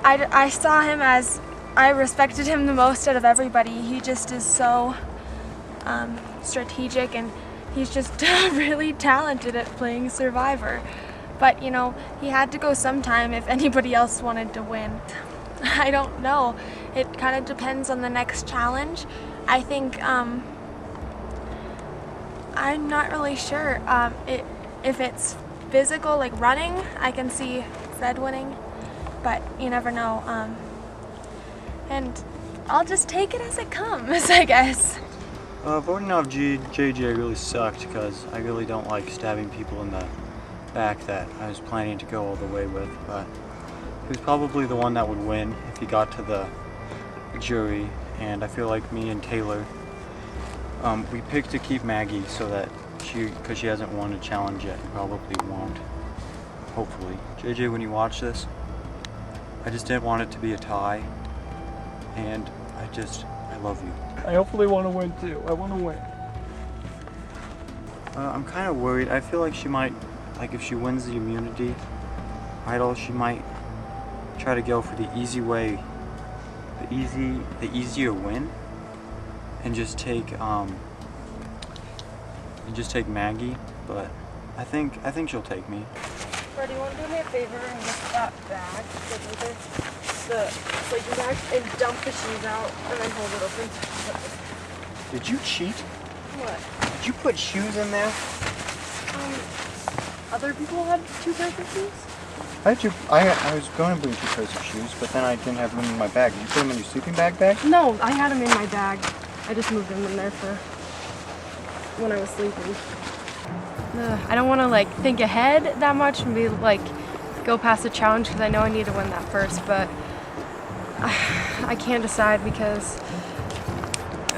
I saw him as, I respected him the most out of everybody. He just is so strategic, and he's just really talented at playing Survivor. But you know, he had to go sometime if anybody else wanted to win. I don't know. It kind of depends on the next challenge. I think, I'm not really sure. If it's physical, like running, I can see Fred winning, but you never know. And I'll just take it as it comes, I guess. Voting off JJ really sucked because I really don't like stabbing people in the back that I was planning to go all the way with, but he was probably the one that would win if he got to the jury, and I feel like me and Taylor, we picked to keep Maggie so that because she hasn't won a challenge yet, and probably won't, hopefully. JJ, when you watch this, I just didn't want it to be a tie, and I love you. I hopefully want to win too. I want to win. I'm kind of worried. I feel like she might, like if she wins the immunity idol, she might try to go for the easy way, the easier win, and just take Maggie. But I think she'll take me. Fred, do you want to do me a favor and lift that bag, the sleeping bag, and dump the shoes out and then hold it open? Did you cheat? What? Did you put shoes in there? Other people had 2 pairs of shoes? I was going to bring 2 pairs of shoes, but then I didn't have them in my bag. Did you put them in your sleeping bag? No, I had them in my bag. I just moved them in there for when I was sleeping. I don't want to like think ahead that much and be like go past the challenge because I know I need to win that first, but I can't decide because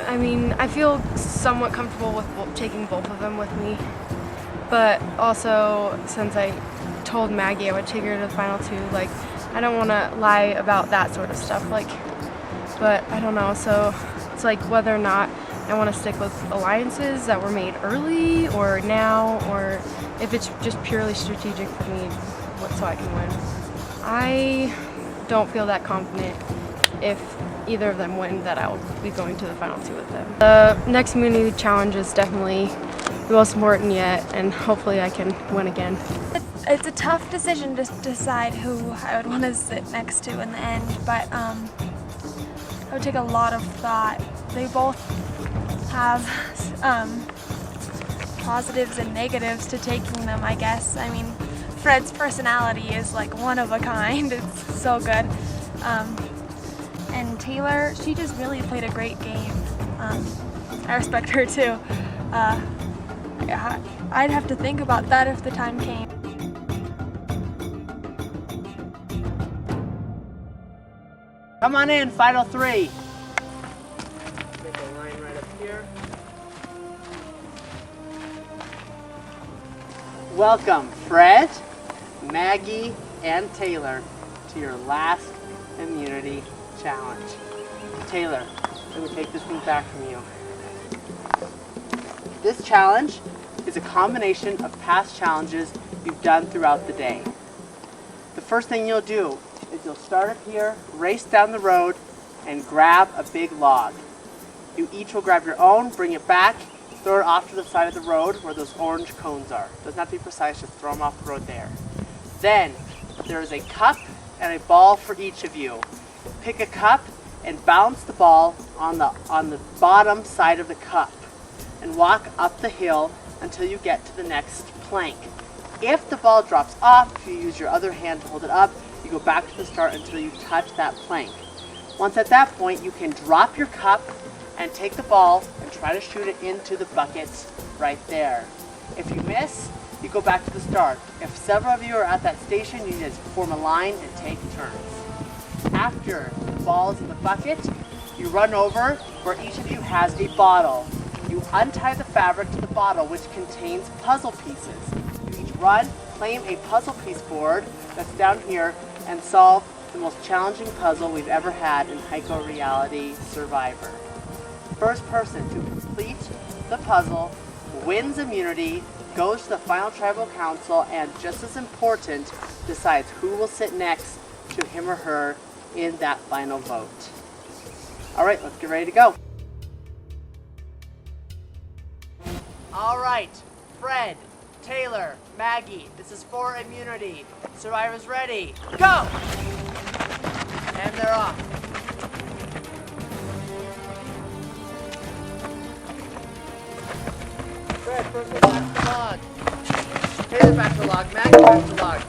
I mean I feel somewhat comfortable with taking both of them with me, but also since I told Maggie I would take her to the final 2, like I don't want to lie about that sort of stuff, like, but I don't know, so it's like whether or not I want to stick with alliances that were made early or now, or if it's just purely strategic for me so I can win. I don't feel that confident if either of them win that I'll be going to the final 2 with them. The next immunity challenge is definitely the most important yet, and hopefully I can win again. It's a tough decision to decide who I would want to sit next to in the end, but it would take a lot of thought. They both have positives and negatives to taking them, I guess. I mean, Fred's personality is like one of a kind. It's so good. And Taylor, she just really played a great game. I respect her too. I'd have to think about that if the time came. Come on in, final 3. Make a line right up here. Welcome, Fred, Maggie, and Taylor to your last immunity challenge. Taylor, let me take this thing back from you. This challenge is a combination of past challenges you've done throughout the day. The first thing you'll do is you'll start up here, race down the road, and grab a big log. You each will grab your own, bring it back, throw it off to the side of the road where those orange cones are. Doesn't have to be precise, just throw them off the road there. Then, there is a cup and a ball for each of you. Pick a cup and balance the ball on the bottom side of the cup and walk up the hill until you get to the next plank. If the ball drops off, if you use your other hand to hold it up, you go back to the start until you touch that plank. Once at that point, you can drop your cup and take the ball and try to shoot it into the buckets right there. If you miss, you go back to the start. If several of you are at that station, you just form a line and take turns. After the ball is in the bucket, you run over where each of you has a bottle. You untie the fabric to the bottle, which contains puzzle pieces. You each run, claim a puzzle piece board that's down here, and solve the most challenging puzzle we've ever had in Hyco Reality Survivor. First person to complete the puzzle wins immunity, goes to the final tribal council, and just as important, decides who will sit next to him or her in that final vote. All right, let's get ready to go. All right, Fred, Taylor, Maggie, this is for immunity. Survivors ready, go! And they're off. Fred, first one back to log. Taylor back to log, Maggie back to log.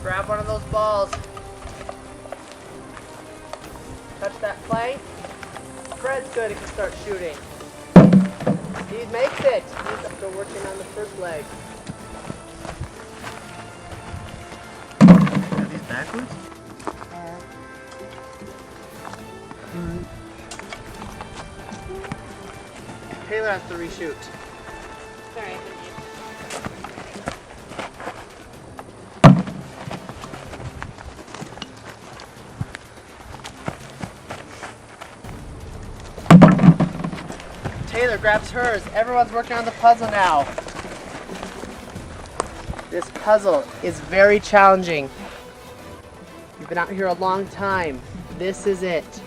Grab one of those balls. Touch that plank. Fred's good, he can start shooting. He makes it. He's still working on the first leg. Are these backwards? Taylor has to reshoot. Sorry. Taylor grabs hers. Everyone's working on the puzzle now. This puzzle is very challenging. You've been out here a long time. This is it.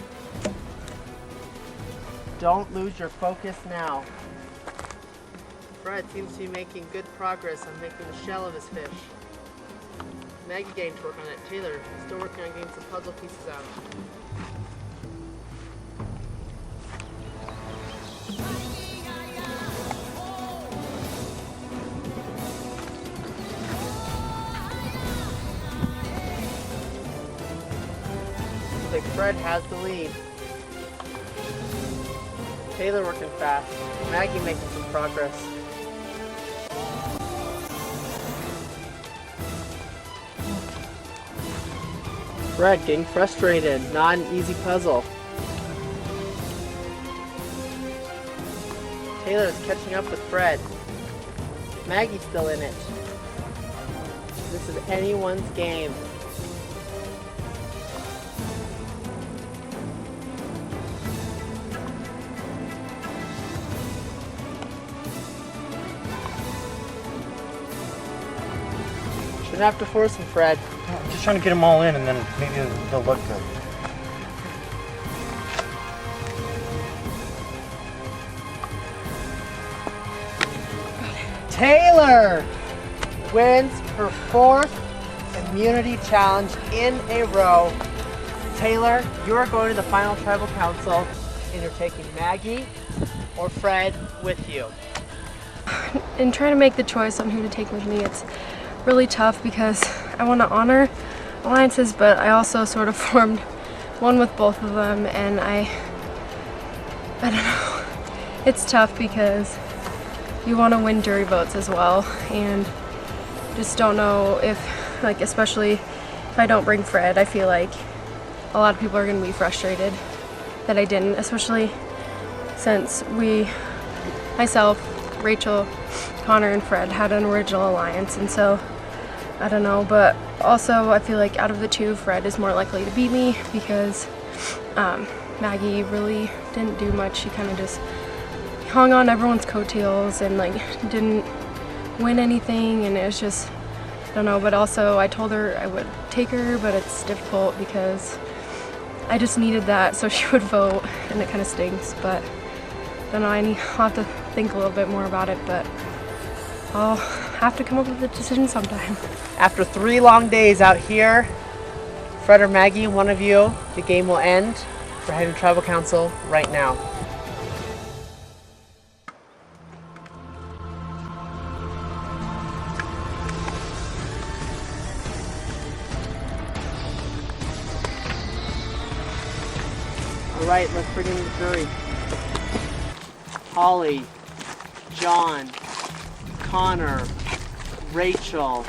Don't lose your focus now. Fred seems to be making good progress on making the shell of his fish. Maggie getting to work on it. Taylor still working on getting some puzzle pieces out. Looks like Fred has the lead. Taylor working fast. Maggie making some progress. Fred getting frustrated. Not an easy puzzle. Taylor is catching up with Fred. Maggie's still in it. This is anyone's game. Shouldn't have to force him, Fred. I'm just trying to get them all in and then maybe they'll look good. Taylor wins her 4th immunity challenge in a row. Taylor, you are going to the final tribal council and you're taking Maggie or Fred with you. In trying to make the choice on who to take with me, it's really tough because I want to honor alliances, but I also sort of formed one with both of them, and I don't know. It's tough because you want to win jury votes as well, and just don't know if, like, especially if I don't bring Fred, I feel like a lot of people are going to be frustrated that I didn't, especially since myself, Rachel, Connor, and Fred had an original alliance, and so I don't know, but also I feel like out of the two, Fred is more likely to beat me because Maggie really didn't do much. She kind of just hung on everyone's coattails and like didn't win anything, and it was just, I don't know, but also I told her I would take her, but it's difficult because I just needed that so she would vote, and it kind of stinks, but I don't know, I'll have to think a little bit more about it, but I'll have to come up with a decision sometime. After 3 long days out here, Fred or Maggie, one of you, the game will end. We're heading to tribal council right now. All right, let's bring in the jury. Holly, John, Connor, Rachel,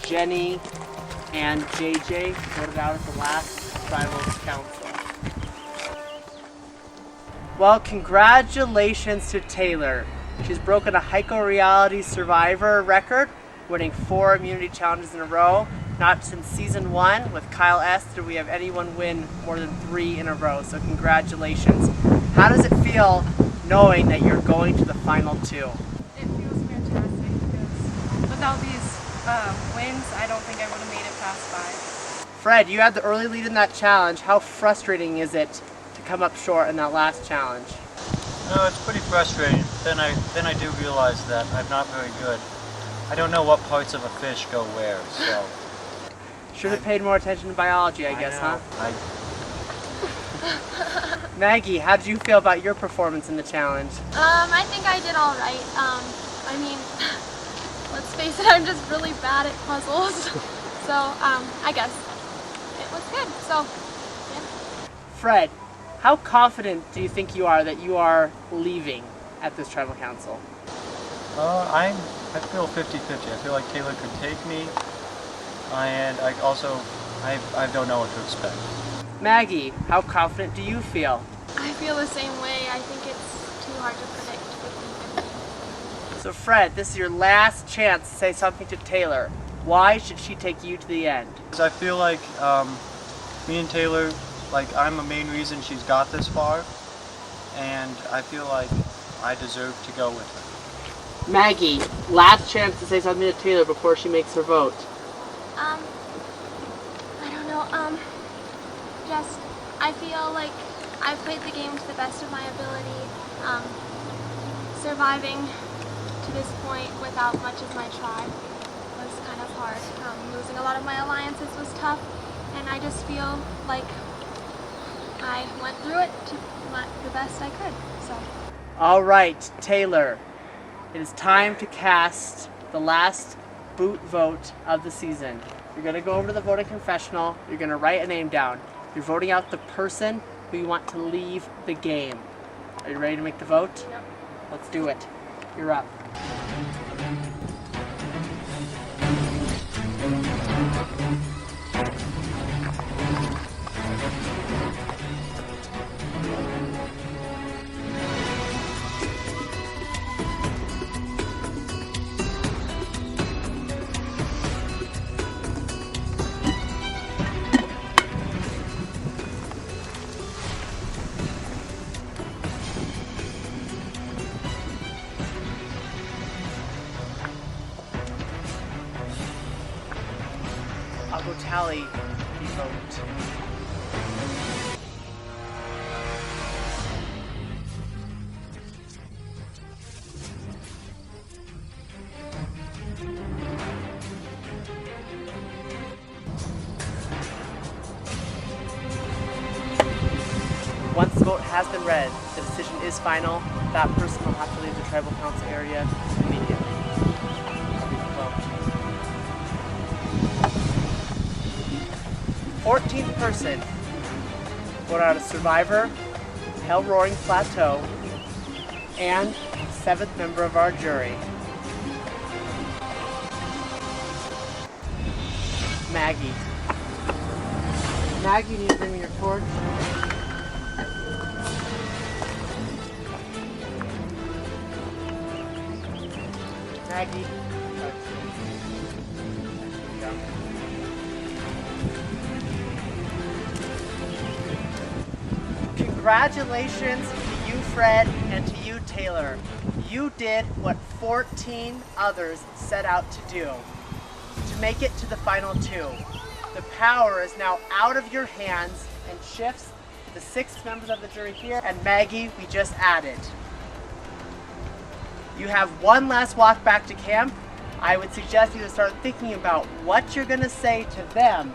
Jenny, and JJ voted out at the last Tribals Council. Well, congratulations to Taylor. She's broken a Heiko Reality Survivor record, winning 4 immunity challenges in a row. Not since season 1 with Kyle S. did we have anyone win more than 3 in a row, so congratulations. How does it feel knowing that you're going to the final 2? It feels fantastic because without these wins, I don't think I would have made it past 5. Fred, you had the early lead in that challenge. How frustrating is it to come up short in that last challenge? No, it's pretty frustrating. Then I do realize that I'm not very good. I don't know what parts of a fish go where, so. Should have paid more attention to biology, I guess, know. huh? Maggie, how did you feel about your performance in the challenge? I think I did all right. I mean, let's face it, I'm just really bad at puzzles. So, I guess it was good. So, yeah. Fred, how confident do you think you are that you are leaving at this tribal council? I feel 50-50. I feel like Taylor could take me, and I don't know what to expect. Maggie, how confident do you feel? I feel the same way. I think it's too hard to predict 50-50. So Fred, this is your last chance to say something to Taylor. Why should she take you to the end? Because I feel like me and Taylor, like I'm the main reason she's got this far, and I feel like I deserve to go with her. Maggie, last chance to say something to Taylor before she makes her vote. I don't know, just, I feel like I played the game to the best of my ability. Surviving to this point without much of my tribe was kind of hard. Losing a lot of my alliances was tough, and I just feel like I went through it to the best I could, so. All right, Taylor, it is time to cast the last boot vote of the season. You're gonna go over to the voting confessional, you're gonna write a name down. You're voting out the person who you want to leave the game. Are you ready to make the vote? Yep. Let's do it. You're up. I'll go tally the vote. Once the vote has been read, the decision is final. That person will have to leave the tribal council area immediately. 14th person, voted out a survivor, Hellroaring Plateau, and 7th member of our jury, Maggie. Maggie, you need to bring me your torch. Maggie. Congratulations to you, Fred, and to you, Taylor. You did what 14 others set out to do, to make it to the final two. The power is now out of your hands and shifts to the 6 members of the jury here and Maggie we just added. You have one last walk back to camp. I would suggest you to start thinking about what you're going to say to them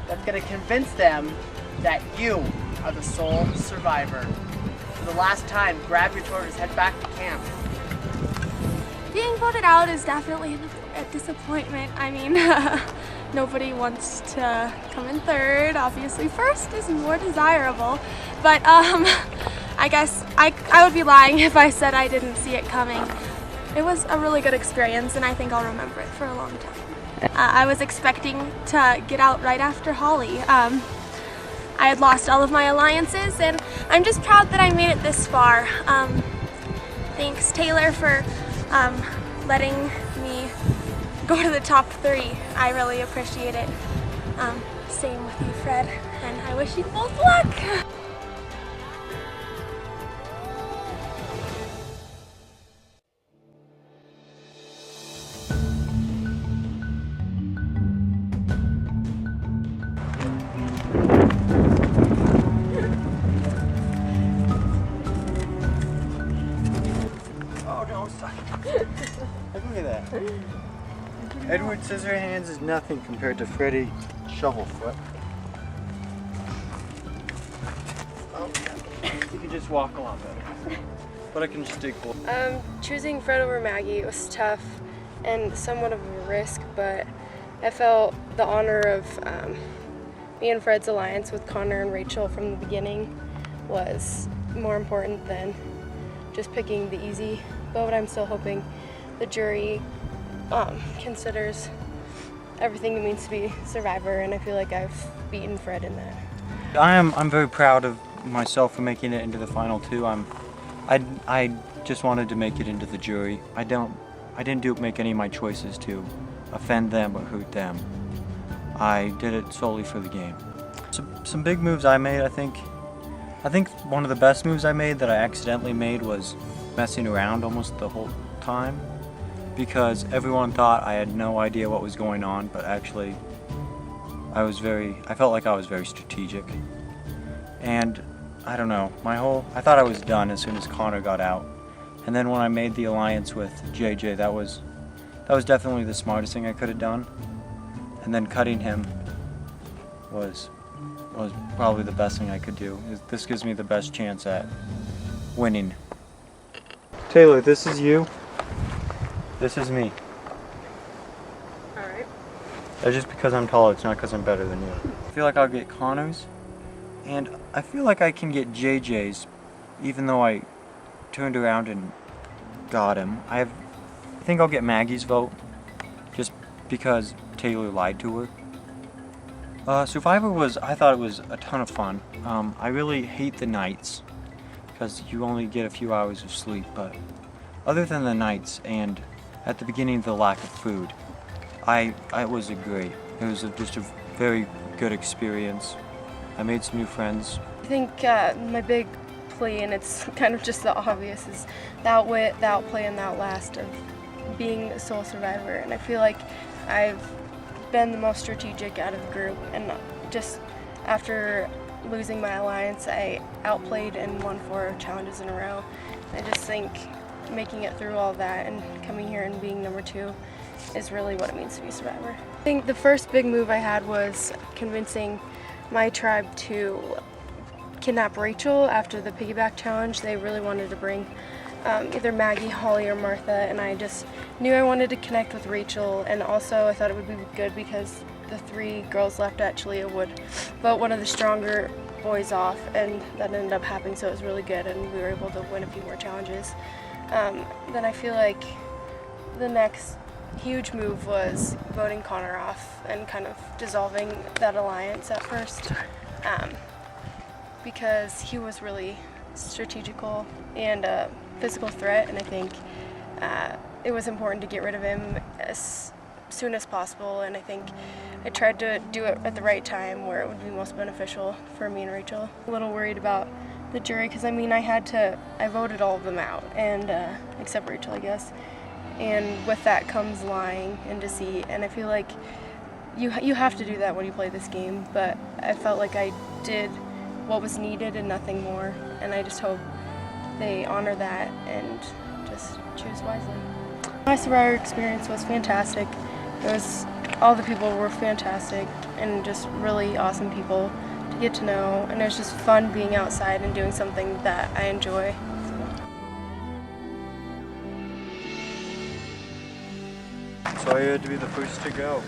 that's going to convince them that you are the sole survivor. For the last time, grab your torches, head back to camp. Being voted out is definitely a disappointment. I mean, nobody wants to come in third. Obviously, first is more desirable. But I guess I would be lying if I said I didn't see it coming. It was a really good experience, and I think I'll remember it for a long time. I was expecting to get out right after Holly. I had lost all of my alliances, and I'm just proud that I made it this far. Thanks, Taylor, for letting me go to the top 3. I really appreciate it. Same with you, Fred, and I wish you both luck. Edward Scissorhands is nothing compared to Freddy Shovelfoot. You can just walk a lot better. But I can just dig holes. Choosing Fred over Maggie was tough and somewhat of a risk, but I felt the honor of me and Fred's alliance with Connor and Rachel from the beginning was more important than just picking the easy vote. I'm still hoping the jury considers everything it means to be Survivor, and I feel like I've beaten Fred in that. I'm very proud of myself for making it into the final two. I just wanted to make it into the jury. I didn't make any of my choices to offend them or hurt them. I did it solely for the game. Some big moves I made, I think one of the best moves I made that I accidentally made was messing around almost the whole time, because everyone thought I had no idea what was going on, but actually I felt like I was very strategic. And I don't know, I thought I was done as soon as Connor got out. And then when I made the alliance with JJ, that was definitely the smartest thing I could have done. And then cutting him was probably the best thing I could do. This gives me the best chance at winning. Taylor, this is you. This is me. Alright. That's just because I'm taller, it's not because I'm better than you. I feel like I'll get Connor's, and I feel like I can get JJ's, even though I turned around and got him. I think I'll get Maggie's vote, just because Taylor lied to her. Survivor I thought it was a ton of fun. I really hate the nights, because you only get a few hours of sleep, but other than the nights and at the beginning the lack of food, it was great. It was just a very good experience. I made some new friends. I think my big plea, and it's kind of just the obvious, is the outwit, the outplay, and the outlast of being a sole survivor. And I feel like I've been the most strategic out of the group, and just after losing my alliance, I outplayed and won 4 challenges in a row. I just think making it through all that and coming here and being number 2 is really what it means to be Survivor. I think the first big move I had was convincing my tribe to kidnap Rachel after the piggyback challenge. They really wanted to bring either Maggie, Holly, or Martha, and I just knew I wanted to connect with Rachel, and also I thought it would be good because the 3 girls left actually would vote one of the stronger boys off, and that ended up happening, so it was really good, and we were able to win a few more challenges. Then I feel like the next huge move was voting Connor off and kind of dissolving that alliance at first, because he was really strategical and a physical threat, and I think it was important to get rid of him as soon as possible, and I think I tried to do it at the right time where it would be most beneficial for me and Rachel. A little worried about the jury, because I voted all of them out, and except Rachel, I guess. And with that comes lying and deceit, and I feel like you have to do that when you play this game, but I felt like I did what was needed and nothing more, and I just hope they honor that and just choose wisely. My Survivor experience was fantastic. All the people were fantastic and just really awesome people to get to know, and it was just fun being outside and doing something that I enjoy. So I had to be the first to go.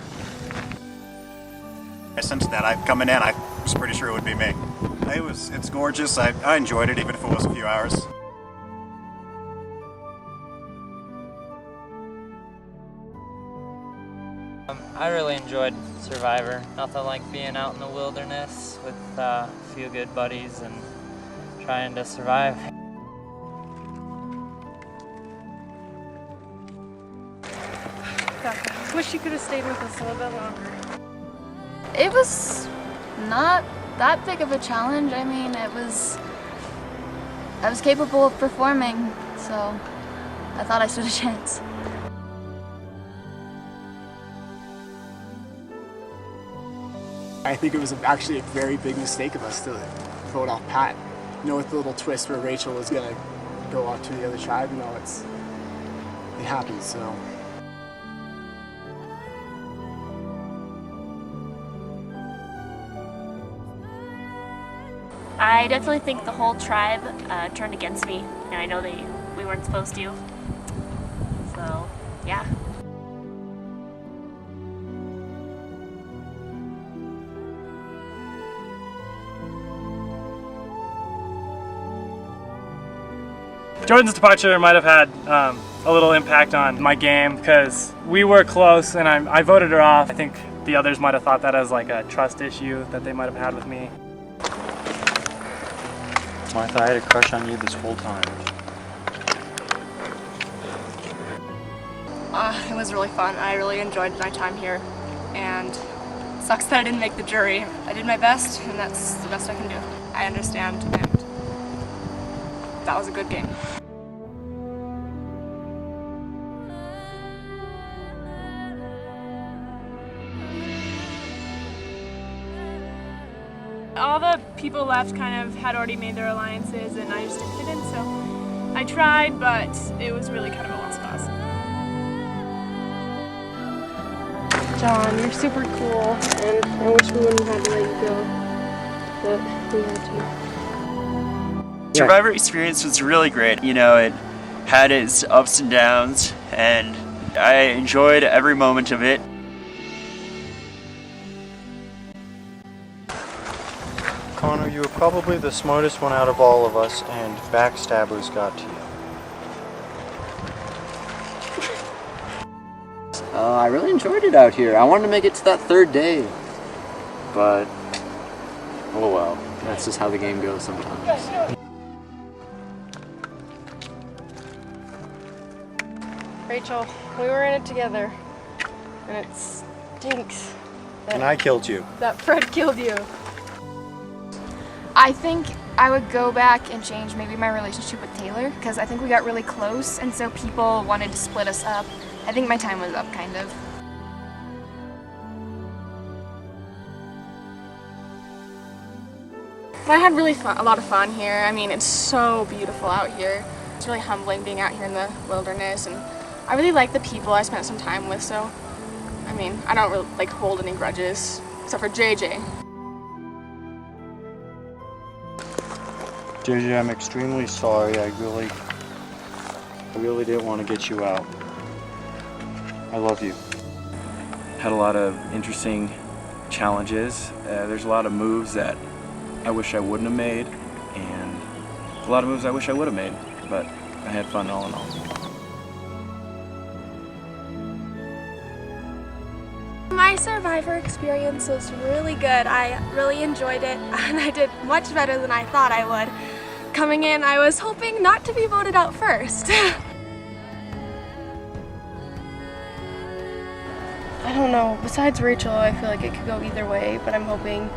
Since that I've coming in, I was pretty sure it would be me. It's gorgeous. I enjoyed it, even if it was a few hours. I really enjoyed Survivor. Nothing like being out in the wilderness with a few good buddies and trying to survive. Wish you could have stayed with us a little bit longer. It was not that big of a challenge. I mean, I was capable of performing, so I thought I stood a chance. I think it was actually a very big mistake of us to vote off Pat. You know, with the little twist where Rachel was gonna go off to the other tribe, you know, it happened, so. I definitely think the whole tribe turned against me, and I know we weren't supposed to. So, yeah. Jordan's departure might have had a little impact on my game because we were close and I voted her off. I think the others might have thought that as like a trust issue that they might have had with me. Martha, I had a crush on you this whole time. It was really fun. I really enjoyed my time here, and it sucks that I didn't make the jury. I did my best, and that's the best I can do. I understand, and that was a good game. All the people left kind of had already made their alliances, and I just didn't fit in, so I tried, but it was really kind of a lost cause. John, you're super cool, and I wish we wouldn't have to let you go, but we had to. Survivor experience was really great. You know, it had its ups and downs, and I enjoyed every moment of it. Connor, you were probably the smartest one out of all of us, and backstabbers got to you. I really enjoyed it out here. I wanted to make it to that third day. But, oh well. That's just how the game goes sometimes. Rachel, we were in it together, and it stinks that, And I killed you. that Fred killed you. I think I would go back and change maybe my relationship with Taylor, because I think we got really close, and so people wanted to split us up. I think my time was up, kind of. I had really a lot of fun here. I mean, it's so beautiful out here. It's really humbling being out here in the wilderness, and I really like the people I spent some time with, so, I mean, I don't really like hold any grudges, except for JJ. JJ, I'm extremely sorry. I really didn't want to get you out. I love you. Had a lot of interesting challenges. There's a lot of moves that I wish I wouldn't have made, and a lot of moves I wish I would have made, but I had fun all in all. My Survivor experience was really good. I really enjoyed it, and I did much better than I thought I would. Coming in, I was hoping not to be voted out first. I don't know. Besides Rachel, I feel like it could go either way, but I'm hoping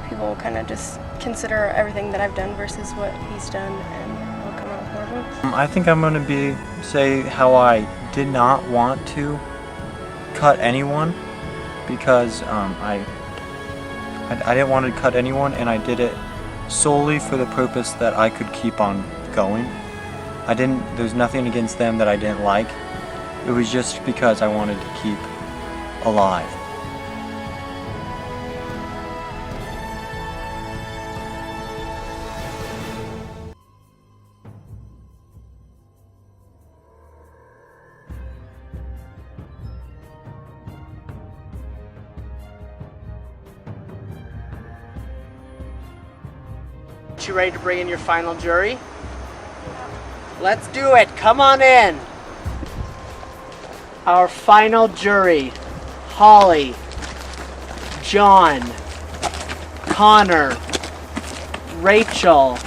people will kind of just consider everything that I've done versus what he's done, and will come out with more votes. I think I'm going to say how I did not want to cut anyone, because I didn't want to cut anyone, and I did it solely for the purpose that I could keep on going. There's nothing against them that I didn't like. It was just because I wanted to keep alive. You ready to bring in your final jury? Let's do it. Come on in. Our final jury: Holly, John, Connor, Rachel,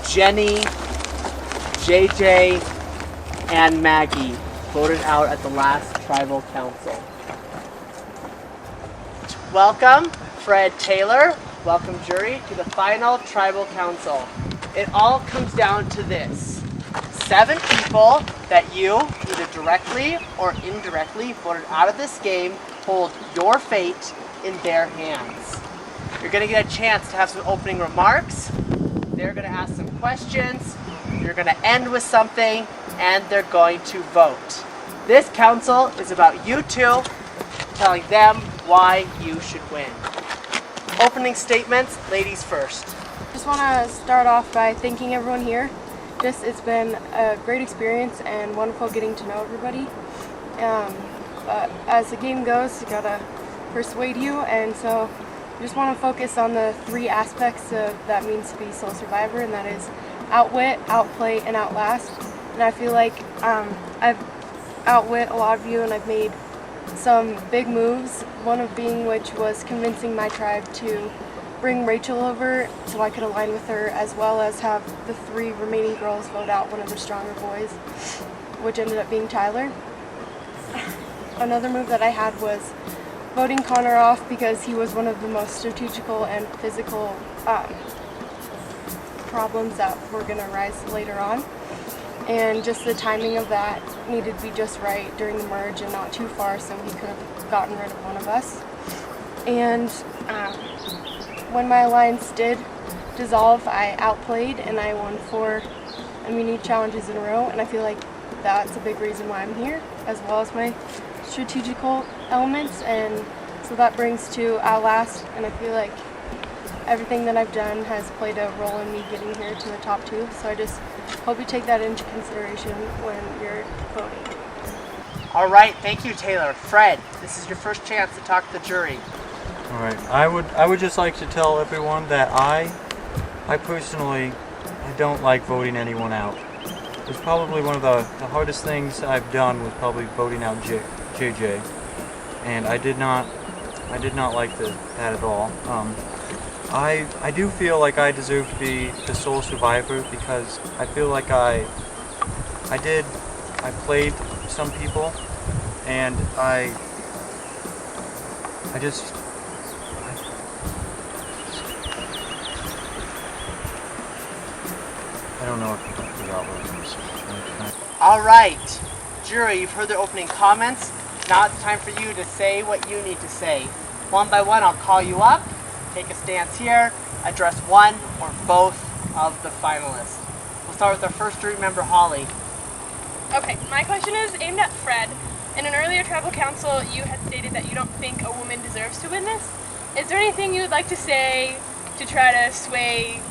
Jenny, JJ, and Maggie voted out at the last tribal council. Welcome, Fred Taylor. Welcome, jury, to the final tribal council. It all comes down to this: 7 people that you, either directly or indirectly, voted out of this game hold your fate in their hands. You're going to get a chance to have some opening remarks. They're going to ask some questions. You're going to end with something, and they're going to vote. This council is about you two telling them why you should win. Opening statements, ladies first. Just want to start off by thanking everyone here. It's been a great experience and wonderful getting to know everybody. But as the game goes, you gotta persuade you, and so I just want to focus on the 3 aspects of that means to be Soul Survivor, and that is outwit, outplay, and outlast. And I feel like I've outwit a lot of you, and I've made some big moves, one of being which was convincing my tribe to bring Rachel over so I could align with her, as well as have the 3 remaining girls vote out one of the stronger boys, which ended up being Tyler. Another move that I had was voting Connor off because he was one of the most strategical and physical problems that were going to arise later on. And just the timing of that needed to be just right during the merge and not too far, so he could have gotten rid of one of us. And when my alliance did dissolve, I outplayed and I won 4 immunity challenges in a row, and I feel like that's a big reason why I'm here, as well as my strategical elements. And so that brings to Outlast, and I feel like everything that I've done has played a role in me getting here to the top 2, so I just hope you take that into consideration when you're voting. All right, thank you, Taylor. Fred, this is your first chance to talk to the jury. All right, I would just like to tell everyone that I personally, I don't like voting anyone out. It's probably one of the hardest things I've done was probably voting out JJ, and I did not like that at all. I do feel like I deserve to be the sole survivor because I feel like I played some people, and I don't know what the outlet is. All right, jury, you've heard the opening comments. Now it's time for you to say what you need to say. One by one, I'll call you up, take a stance here, address one or both of the finalists. We'll start with our first jury member, Holly. Okay, my question is aimed at Fred. In an earlier tribal council, you had stated that you don't think a woman deserves to win this. Is there anything you would like to say to try to sway?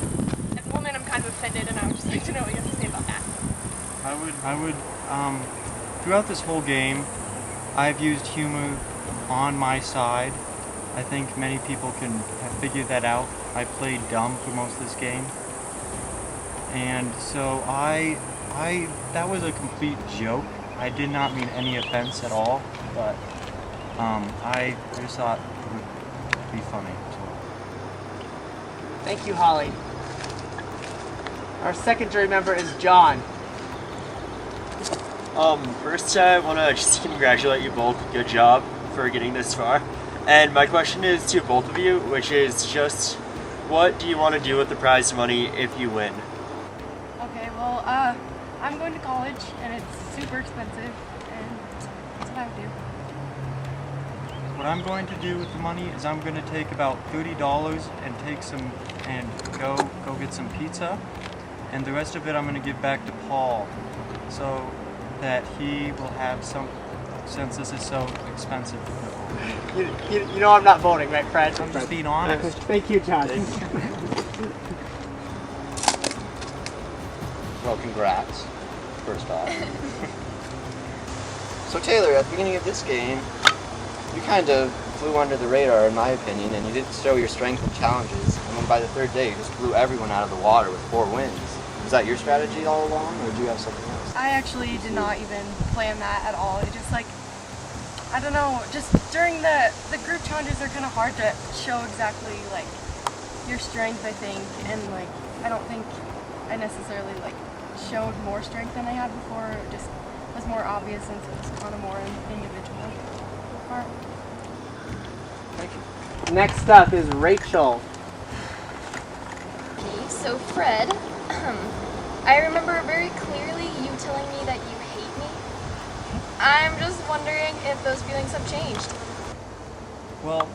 As a woman, I'm kind of offended, and I would just like to know what you have to say about that. I would, throughout this whole game, I've used humor on my side. I think many people can have figured that out. I played dumb for most of this game. And so that was a complete joke. I did not mean any offense at all, but I just thought it would be funny. So. Thank you, Holly. Our second jury member is John. First I want to just congratulate you both. Good job for getting this far. And my question is to both of you, which is just, what do you want to do with the prize money if you win? Okay, well, I'm going to college, and it's super expensive, and that's what I would do. What I'm going to do with the money is I'm going to take about $30 and take some and go get some pizza, and the rest of it I'm going to give back to Paul, so that he will have some, since this is so expensive. You know I'm not voting, right, Fred? I'm just being honest. Thank you, John. Well, congrats, first off. So Taylor, at the beginning of this game, you kind of flew under the radar in my opinion, and you didn't show your strength in challenges, and then by the 3rd day you just blew everyone out of the water with 4 wins. Was that your strategy all along, or do you have something else? I actually did not even plan that at all. It just I don't know, just during the group challenges are kind of hard to show exactly your strength, I think, and I don't think I necessarily showed more strength than I had before. It just was more obvious since it was kind of more an individual part. Thank you. Next up is Rachel. Okay, so Fred, I remember very clearly you telling me that you hate me. I'm just wondering if those feelings have changed. Well,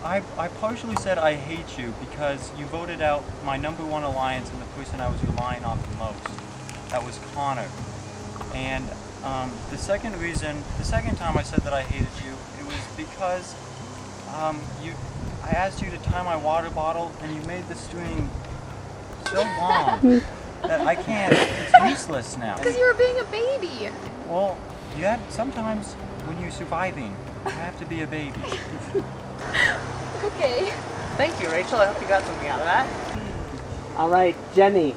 I partially said I hate you because you voted out my #1 alliance and the person I was relying on the most. That was Connor. And the second time I said that I hated you, it was because I asked you to tie my water bottle and you made the string so long that I can't. It's useless now. Because you were being a baby. Well, sometimes when you're surviving, you have to be a baby. Okay. Thank you, Rachel. I hope you got something out of that. All right, Jenny,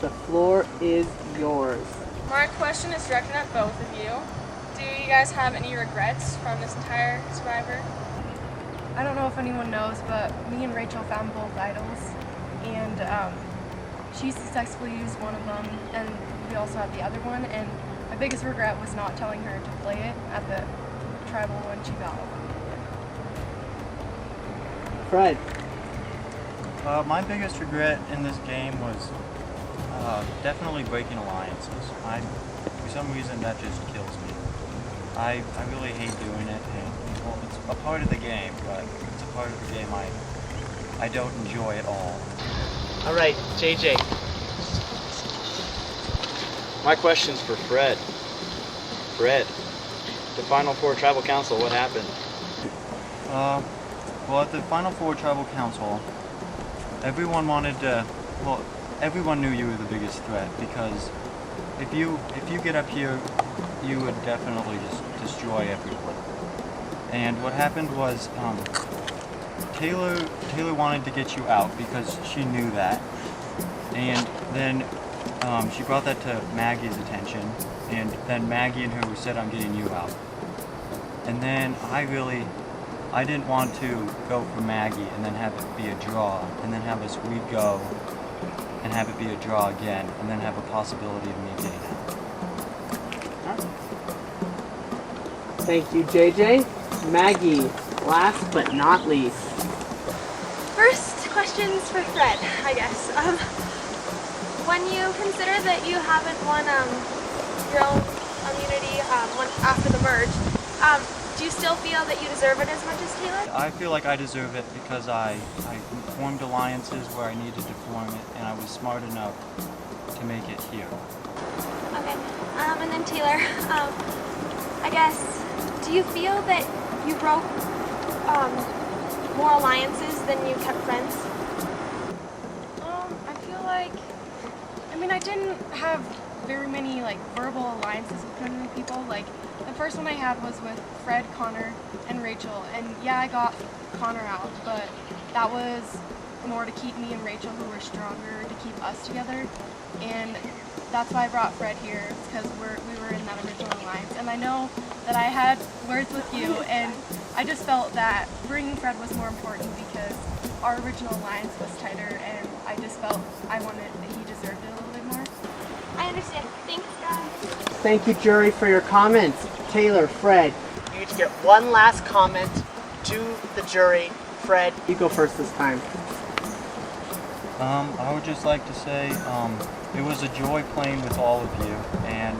the floor is yours. My question is directed at both of you. Do you guys have any regrets from this entire Survivor? I don't know if anyone knows, but me and Rachel found both idols, and she successfully used one of them, and we also had the other one, and my biggest regret was not telling her to play it at the tribal when she got over. Fred. My biggest regret in this game was definitely breaking alliances. For some reason, that just kills me. I really hate doing it, and well, it's a part of the game, but it's a part of the game I don't enjoy at all. All right, JJ. My question's for Fred. Fred, the Final Four Tribal Council, what happened? Well, at the Final Four Tribal Council, everyone wanted to, well, everyone knew you were the biggest threat, because if you get up here, you would definitely just destroy everyone. And what happened was, Taylor wanted to get you out because she knew that, and then she brought that to Maggie's attention, and then Maggie and her said, "I'm getting you out." And then I didn't want to go for Maggie and then have it be a draw, and then have us re-go and have it be a draw again, and then have a possibility of me getting out. Thank you, JJ. Maggie, last but not least. First question's for Fred, I guess. When you consider that you haven't won your own immunity after the merge, do you still feel that you deserve it as much as Taylor? I feel like I deserve it because I formed alliances where I needed to form it, and I was smart enough to make it here. Okay. And then Taylor, I guess, do you feel that you broke more alliances than you kept friends? I feel like, I didn't have very many verbal alliances with many people. The first one I had was with Fred, Connor, and Rachel, and yeah, I got Connor out, but that was more to keep me and Rachel, who were stronger, to keep us together, and that's why I brought Fred here, because we were in that original alliance, and I know that I had words with you, and I just felt that bringing Fred was more important because our original alliance was tighter, and I just felt he deserved it a little bit more. I understand. Thanks, guys. Thank you, jury, for your comments. Taylor, Fred, you need to get one last comment to the jury. Fred, you go first this time. I would just like to say it was a joy playing with all of you, and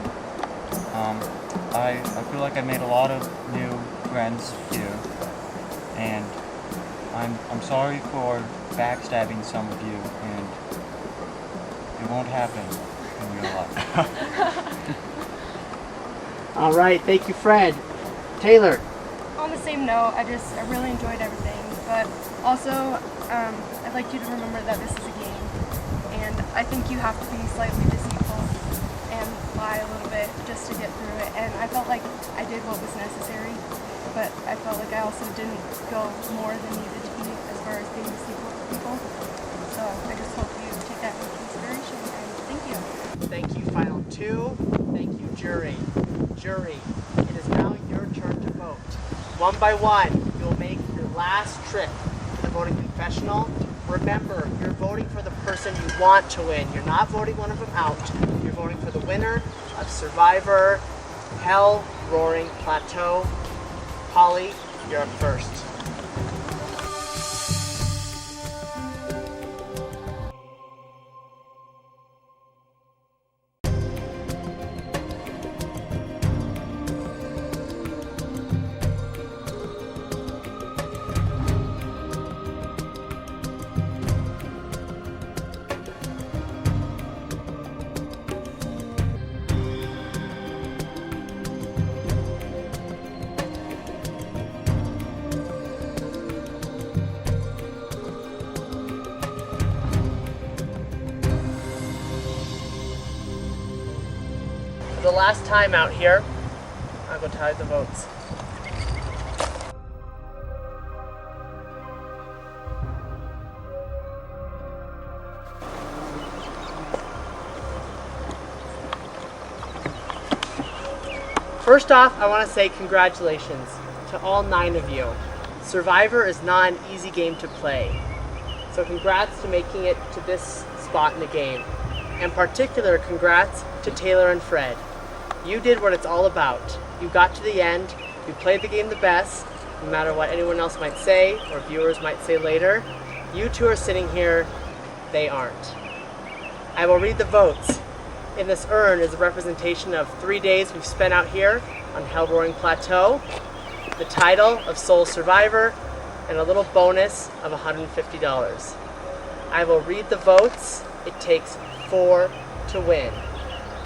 I feel like I made a lot of new friends here, and I'm sorry for backstabbing some of you, and it won't happen in real life. All right, thank you, Fred. Taylor. On the same note, I really enjoyed everything, but also I'd like you to remember that this is a game, and I think you have to be slightly deceitful and lie a little bit just to get through it, and I felt like I did what was necessary, but I felt like I also didn't go more than needed to be as far as being deceitful to people, so I just hope you take that into consideration, and thank you. Thank you, final two. Thank you, jury. Jury, it is now your turn to vote. One by one, you'll make your last trip to the voting confessional. Remember, you're voting for the person you want to win. You're not voting one of them out. You're voting for the winner of Survivor, Hellroaring Plateau. Holly, you're up first. the last time out here. I'll go tally the votes. First off, I want to say congratulations to all 9 of you. Survivor is not an easy game to play. So congrats to making it to this spot in the game. In particular, congrats to Taylor and Fred. You did what it's all about. You got to the end, you played the game the best, no matter what anyone else might say or viewers might say later. You two are sitting here, they aren't. I will read the votes. In this urn is a representation of 3 days we've spent out here on Hellroaring Plateau, the title of Sole Survivor, and a little bonus of $150. I will read the votes. It takes 4 to win.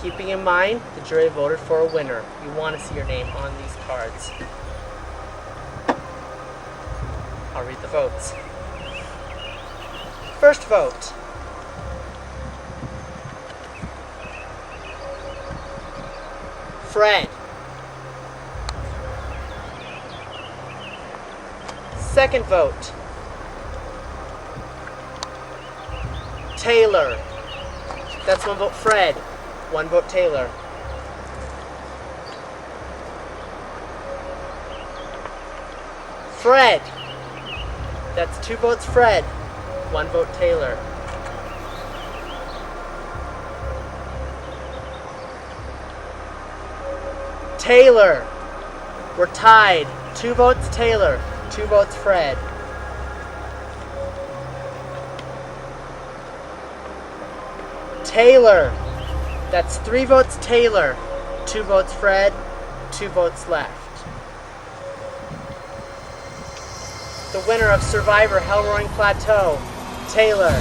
Keeping in mind, the jury voted for a winner. You want to see your name on these cards. I'll read the votes. First vote. Fred. Second vote. Taylor. That's 1 vote Fred, 1 vote Taylor. Fred. That's 2 votes Fred, 1 vote Taylor. Taylor. We're tied. 2 votes Taylor, 2 votes Fred. Taylor. That's 3 votes Taylor, 2 votes Fred, 2 votes left. The winner of Survivor Hellroaring Plateau, Taylor.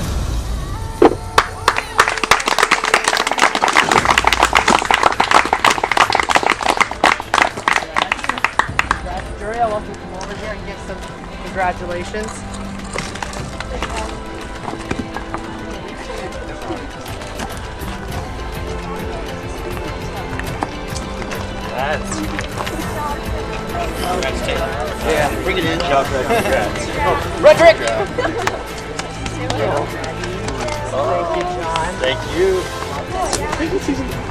Jury, I want you to come over here and give some congratulations. Congrats, Taylor. Yeah, bring it in. Good job, Fred. Congrats. Roderick! Thank you, John. Thank you.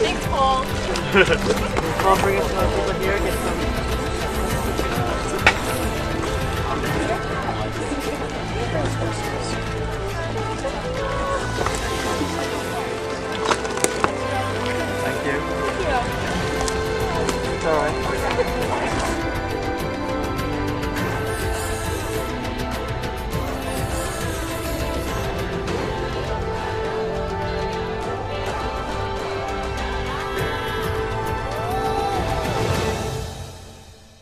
Thanks, Paul. I'll bring it to our people here, get some